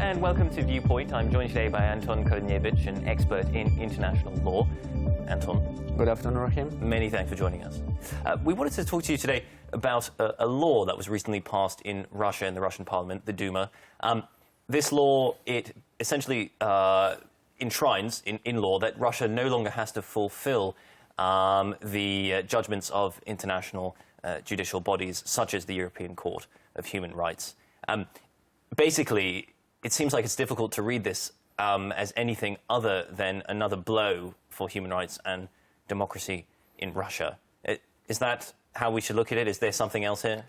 and welcome to Viewpoint. I'm joined today by Anton Korynevych, an expert in international law. Anton. Good afternoon, Rahim. Many thanks for joining us. We wanted to talk to you today about a law that was recently passed in Russia, in the Russian parliament, the Duma. This law, it essentially enshrines in law that Russia no longer has to fulfill the judgments of international judicial bodies, such as the European Court of Human Rights. Basically, it seems like it's difficult to read this as anything other than another blow for human rights and democracy in Russia. Is that how we should look at it? Is there something else here?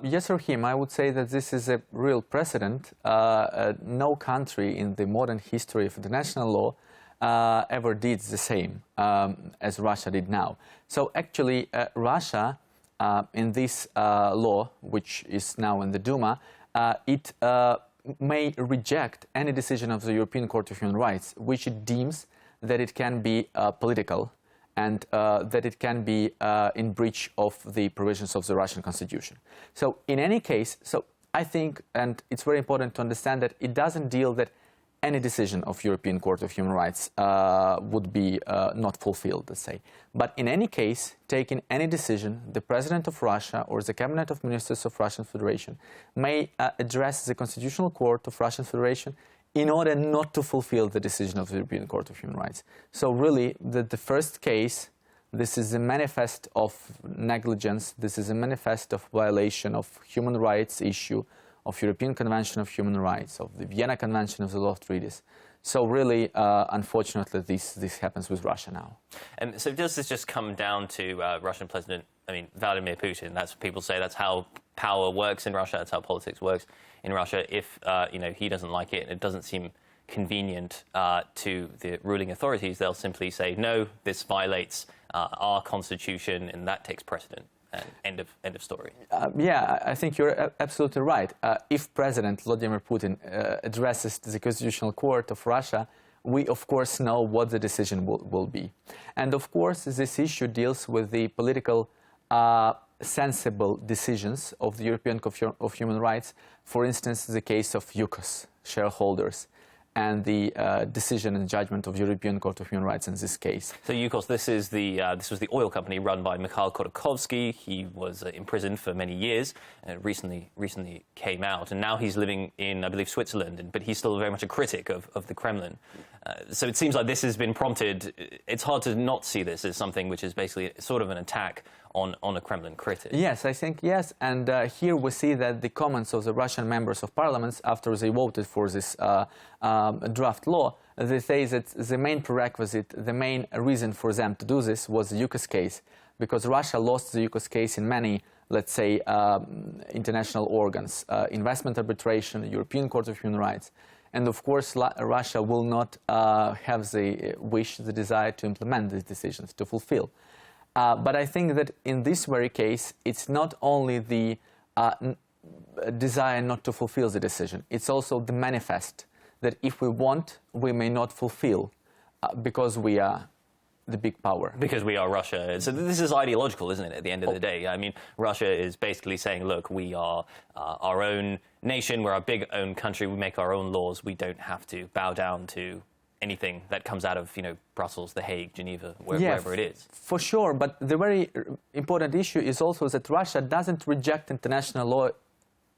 Yes, Rahim, I would say that this is a real precedent. No country in the modern history of international law ever did the same as Russia did now. So actually, Russia, in this law, which is now in the Duma, it may reject any decision of the European Court of Human Rights, which it deems that it can be political and that it can be in breach of the provisions of the Russian constitution. So in any case, I think, and it's very important to understand that it doesn't deal that any decision of European Court of Human Rights would be not fulfilled, let's say. But in any case, taking any decision, the President of Russia or the Cabinet of Ministers of Russian Federation may address the Constitutional Court of Russian Federation in order not to fulfill the decision of the European Court of Human Rights. So really, the first case, this is a manifest of negligence, this is a manifest of violation of human rights issue, of European Convention of Human Rights, of the Vienna Convention of the Law of Treaties. So really, unfortunately, this happens with Russia now. And so does this just come down to Russian President, Vladimir Putin? That's what people say, that's how power works in Russia, that's how politics works in Russia. If, he doesn't like it and it doesn't seem convenient to the ruling authorities, they'll simply say, no, this violates our constitution, and that takes precedent. End of story. Yeah, I think you're absolutely right. If President Vladimir Putin addresses the Constitutional Court of Russia, we of course know what the decision will be. And of course, this issue deals with the political sensible decisions of the European Court of Human Rights. For instance, the case of UCOS shareholders and the decision and judgment of European Court of Human Rights in this case. So, UCOS, this was the oil company run by Mikhail Khodorkovsky. He was imprisoned for many years and recently came out. And now he's living in, I believe, Switzerland, but he's still very much a critic of the Kremlin. So it seems like this has been prompted. It's hard to not see this as something which is basically sort of an attack on a Kremlin critic. Yes, I think yes. And here we see that the comments of the Russian members of parliament after they voted for this draft law, they say that the main prerequisite, the main reason for them to do this was the UCOS case, because Russia lost the UCOS case in many, let's say, international organs, investment arbitration, European Court of Human Rights. And of course, Russia will not have the wish, the desire to implement these decisions, to fulfill. But I think that in this very case, it's not only the desire not to fulfill the decision, it's also the manifest that if we want, we may not fulfill because we are the big power. Because we are Russia. So this is ideological, isn't it, at the end of the day? I mean, Russia is basically saying, look, we are our own nation, we're our big own country, we make our own laws, we don't have to bow down to anything that comes out of, Brussels, The Hague, Geneva, wherever it is. For sure, but the very important issue is also that Russia doesn't reject international law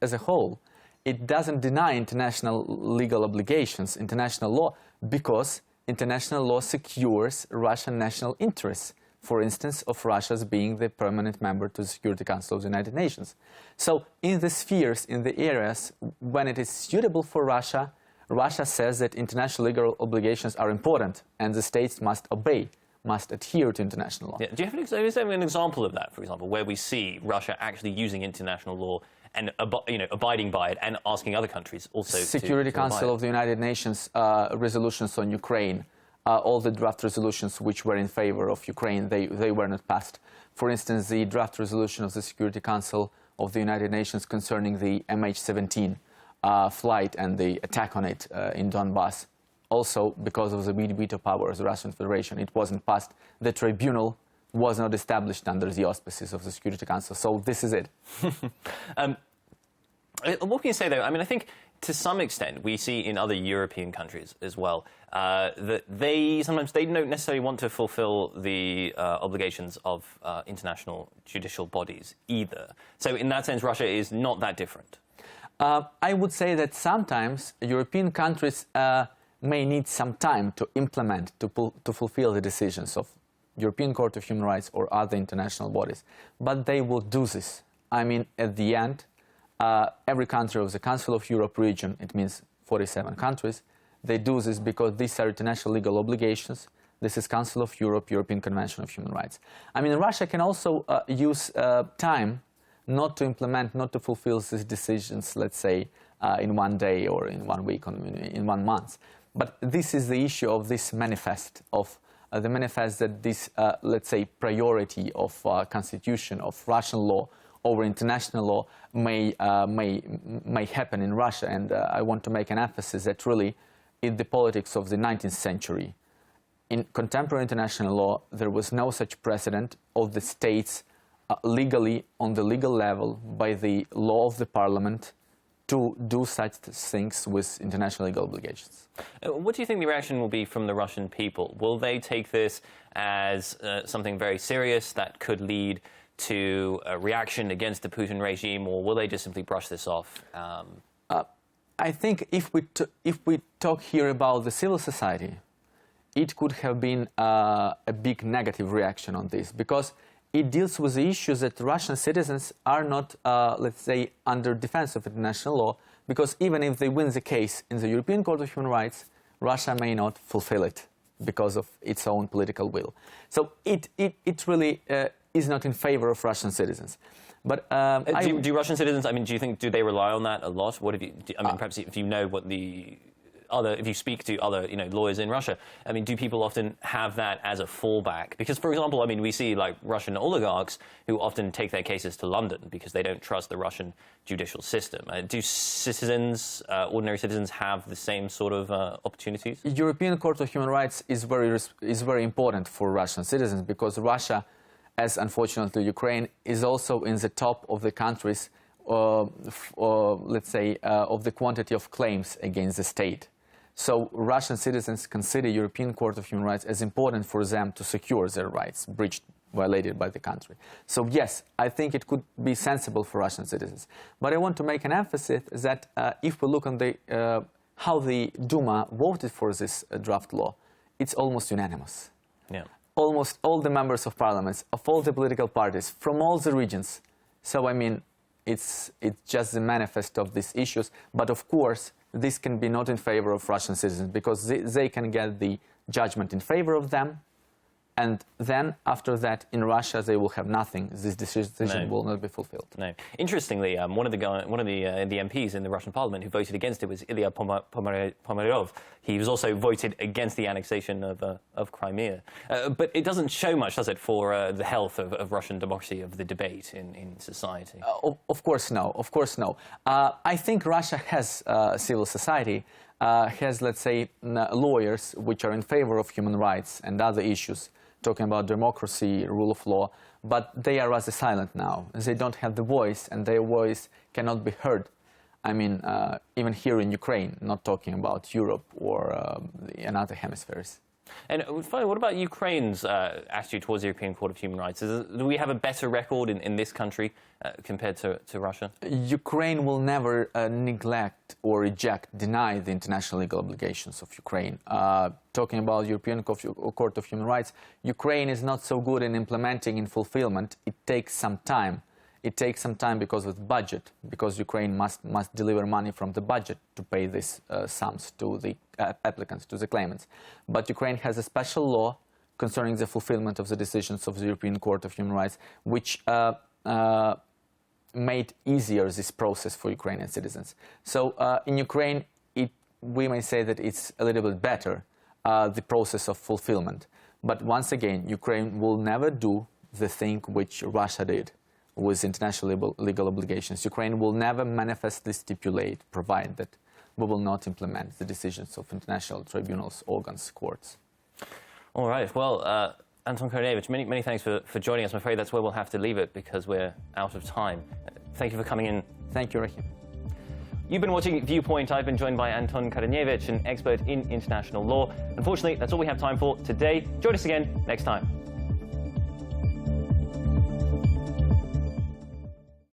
as a whole. It doesn't deny international legal obligations, international law, because international law secures Russian national interests, for instance, of Russia's being the permanent member to the Security Council of the United Nations. So in the spheres, in the areas when it is suitable for Russia, Russia says that international legal obligations are important and the states must obey, must adhere to international law. Yeah. Do you have an example of that, for example, where we see Russia actually using international law and abiding by it and asking other countries also Security Council of the United Nations resolutions on Ukraine, all the draft resolutions which were in favor of Ukraine, they were not passed. For instance, the draft resolution of the Security Council of the United Nations concerning the MH17 flight and the attack on it in Donbass. Also, because of the veto power of the Russian Federation, it wasn't passed. The tribunal was not established under the auspices of the Security Council. So this is it. What can you say, though? I mean, I think to some extent, we see in other European countries as well that they sometimes don't necessarily want to fulfill the obligations of international judicial bodies either. So in that sense, Russia is not that different. I would say that sometimes European countries may need some time to implement, to fulfill the decisions of European Court of Human Rights or other international bodies. But they will do this. I mean, at the end, every country of the Council of Europe region, it means 47 countries, they do this because these are international legal obligations. This is Council of Europe, European Convention of Human Rights. I mean, Russia can also use time not to implement, not to fulfill these decisions, let's say, in one day or in 1 week or in 1 month. But this is the issue of this manifest, of the manifest that this, let's say, priority of constitution, of Russian law over international law may happen in Russia. And I want to make an emphasis that really in the politics of the 19th century, in contemporary international law, there was no such precedent of the states legally, on the legal level, by the law of the parliament, to do such things with international legal obligations. What do you think the reaction will be from the Russian people? Will they take this as something very serious that could lead to a reaction against the Putin regime, or will they just simply brush this off? I think if we talk here about the civil society, it could have been a big negative reaction on this, because it deals with the issues that Russian citizens are not, let's say, under defense of international law, because even if they win the case in the European Court of Human Rights, Russia may not fulfill it because of its own political will. So it really is not in favor of Russian citizens. But do Russian citizens, I mean, do they rely on that a lot? What have you, I mean, perhaps if you know what if you speak to other, lawyers in Russia, I mean, do people often have that as a fallback? Because, for example, I mean, we see like Russian oligarchs who often take their cases to London because they don't trust the Russian judicial system. Do citizens, ordinary citizens, have the same sort of opportunities? European Court of Human Rights is very important for Russian citizens, because Russia, as unfortunately Ukraine, is also in the top of the countries, let's say, of the quantity of claims against the state. So Russian citizens consider European Court of Human Rights as important for them to secure their rights violated by the country. So yes, I think it could be sensible for Russian citizens. But I want to make an emphasis that if we look on how the Duma voted for this draft law, it's almost unanimous. Yeah. Almost all the members of parliaments, of all the political parties, from all the regions. So I mean, it's just the manifest of these issues. But of course, this can be not in favor of Russian citizens, because they can get the judgment in favor of them, and then after that in Russia they will have nothing. This decision will not be fulfilled. No. Interestingly, one of the MPs in the Russian parliament who voted against it was Ilya Pomerov. He was also voted against the annexation of Crimea. But it doesn't show much, does it, for the health of Russian democracy, of the debate in society? Of course no. Of course no. I think Russia has civil society, has, let's say, lawyers which are in favor of human rights and other issues, talking about democracy, rule of law, but they are rather silent now. They don't have the voice, and their voice cannot be heard. I mean, even here in Ukraine, not talking about Europe or in other hemispheres. And finally, what about Ukraine's attitude towards the European Court of Human Rights? Do we have a better record in this country compared to Russia? Ukraine will never neglect or reject, deny the international legal obligations of Ukraine. Talking about European Court of Human Rights, Ukraine is not so good in implementing, in fulfillment. It takes some time. It takes some time because of the budget, because Ukraine must deliver money from the budget to pay these sums to the applicants, to the claimants. But Ukraine has a special law concerning the fulfillment of the decisions of the European Court of Human Rights, which made easier this process for Ukrainian citizens. So in Ukraine, we may say that it's a little bit better, the process of fulfillment. But once again, Ukraine will never do the thing which Russia did with international legal obligations. Ukraine will never manifestly stipulate, provide that we will not implement the decisions of international tribunals, organs, courts. All right. Well, Anton Korynevych, many thanks for joining us. I'm afraid that's where we'll have to leave it because we're out of time. Thank you for coming in. Thank you, Rahim. You've been watching Viewpoint. I've been joined by Anton Korynevych, an expert in international law. Unfortunately, that's all we have time for today. Join us again next time.